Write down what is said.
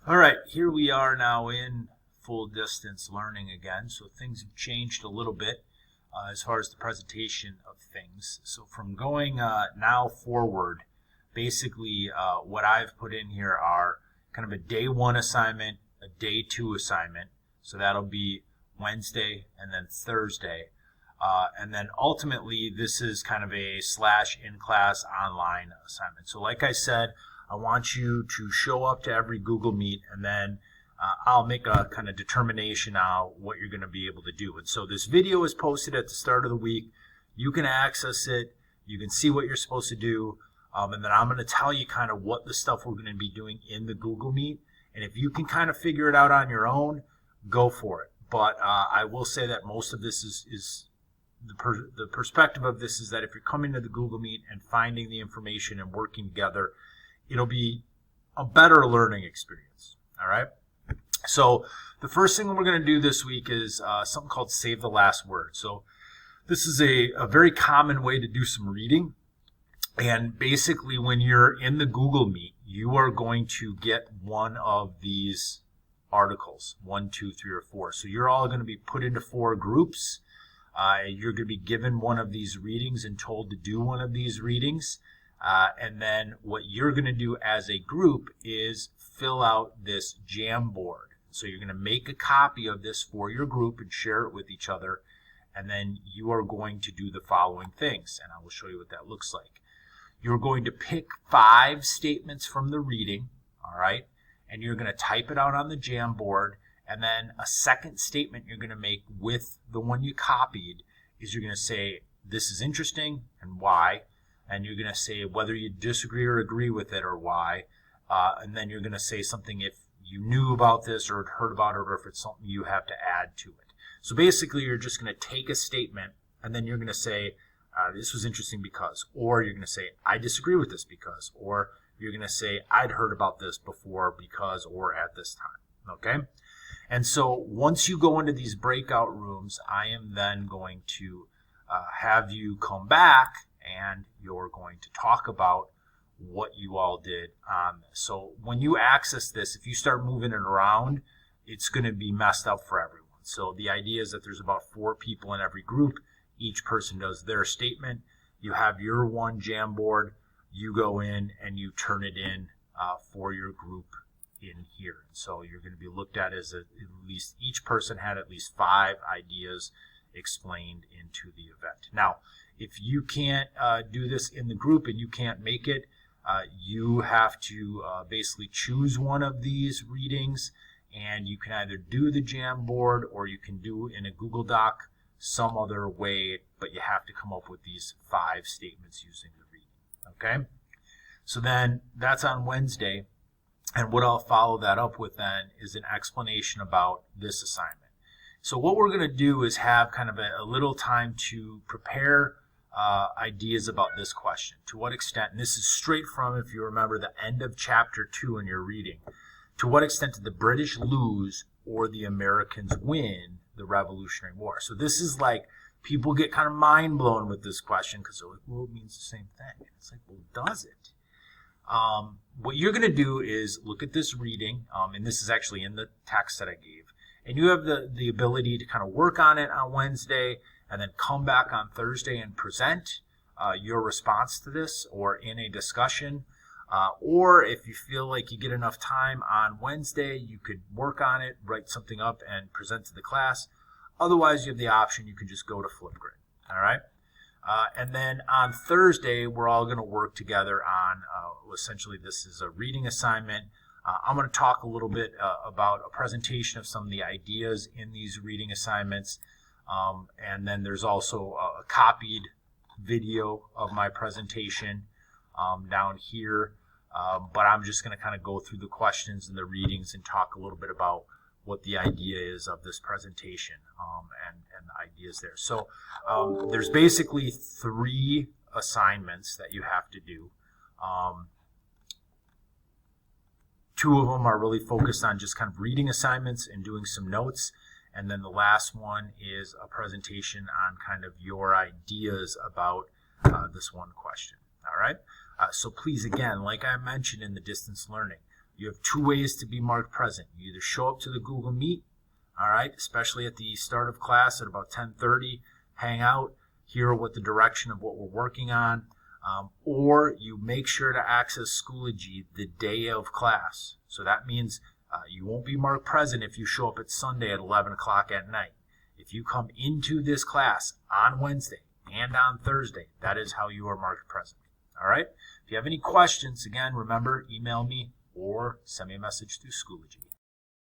All right, here we are now in full distance learning again. So things have changed a little bit as far as the presentation of things. So from going now forward, basically what I've put in here are kind of a day one assignment, a day two assignment. So that'll be Wednesday and then Thursday. And then ultimately this is kind of a / in-class online assignment. So like I said, I want you to show up to every Google Meet, and then I'll make a kind of determination on what you're going to be able to do. And so this video is posted at the start of the week. You can access it. You can see what you're supposed to do. And then I'm going to tell you kind of what the stuff we're going to be doing in the Google Meet. And if you can kind of figure it out on your own, go for it. But I will say that most of this is the perspective of this is that if you're coming to the Google Meet and finding the information and working together, it'll be a better learning experience. All right. So the first thing we're going to do this week is something called Save the Last Word. So this is a very common way to do some reading. And basically when you're in the Google Meet, you are going to get one of these articles, 1, 2, 3, or 4. So you're all going to be put into 4 groups. You're going to be given one of these readings and told to do one of these readings. And then what you're going to do as a group is fill out this Jamboard. So you're going to make a copy of this for your group and share it with each other. And then you are going to do the following things. And I will show you what that looks like. You're going to pick 5 statements from the reading. All right. And you're going to type it out on the Jamboard. And then a second statement you're going to make with the one you copied is you're going to say, this is interesting and why. And you're going to say whether you disagree or agree with it or why. And then you're going to say something if you knew about this or heard about it or if it's something you have to add to it. So basically you're just going to take a statement and then you're going to say this was interesting because, or you're going to say I disagree with this because, or you're going to say I'd heard about this before because or at this time. Okay? And so once you go into these breakout rooms, I am then going to have you come back and you're going to talk about what you all did on this. So when you access this, if you start moving it around, it's going to be messed up for everyone. So the idea is that there's about 4 people in every group. Each person does their statement. You have your one Jamboard. You go in and you turn it in for your group in here. So you're going to be looked at as at least each person had at least 5 ideas explained into the event. Now, if you can't do this in the group and you can't make it, you have to basically choose one of these readings, and you can either do the Jamboard or you can do in a Google Doc some other way, but you have to come up with these 5 statements using the reading. Okay? So then that's on Wednesday, and what I'll follow that up with then is an explanation about this assignment. So what we're going to do is have kind of a little time to prepare ideas about this question. To what extent, and this is straight from, if you remember, the end of chapter 2 in your reading, to what extent did the British lose or the Americans win the Revolutionary War? So this is like, people get kind of mind blown with this question because they're like, well, it means the same thing. And it's like, well, does it? What you're going to do is look at this reading, and this is actually in the text that I gave, and you have the ability to kind of work on it on Wednesday and then come back on Thursday and present your response to this or in a discussion. Or if you feel like you get enough time on Wednesday, you could work on it, write something up, and present to the class. Otherwise, you have the option, you can just go to Flipgrid. All right? And then on Thursday, we're all going to work together on, essentially this is a reading assignment. I'm going to talk a little bit about a presentation of some of the ideas in these reading assignments. And then there's also a copied video of my presentation down here. But I'm just going to kind of go through the questions and the readings and talk a little bit about what the idea is of this presentation and the ideas there. So there's basically 3 assignments that you have to do. 2 of them are really focused on just kind of reading assignments and doing some notes. And then the last one is a presentation on kind of your ideas about this one question. All right. So please, again, like I mentioned in the distance learning, You have two ways to be marked present. You either show up to the Google Meet, all right, especially at the start of class at about 10:30, hang out, hear what the direction of what we're working on, or you make sure to access Schoology the day of class. So that means you won't be marked present if you show up at Sunday at 11 o'clock at night. If you come into this class on Wednesday and on Thursday, that is how you are marked present. All right? If you have any questions, again, remember, email me or send me a message through Schoology.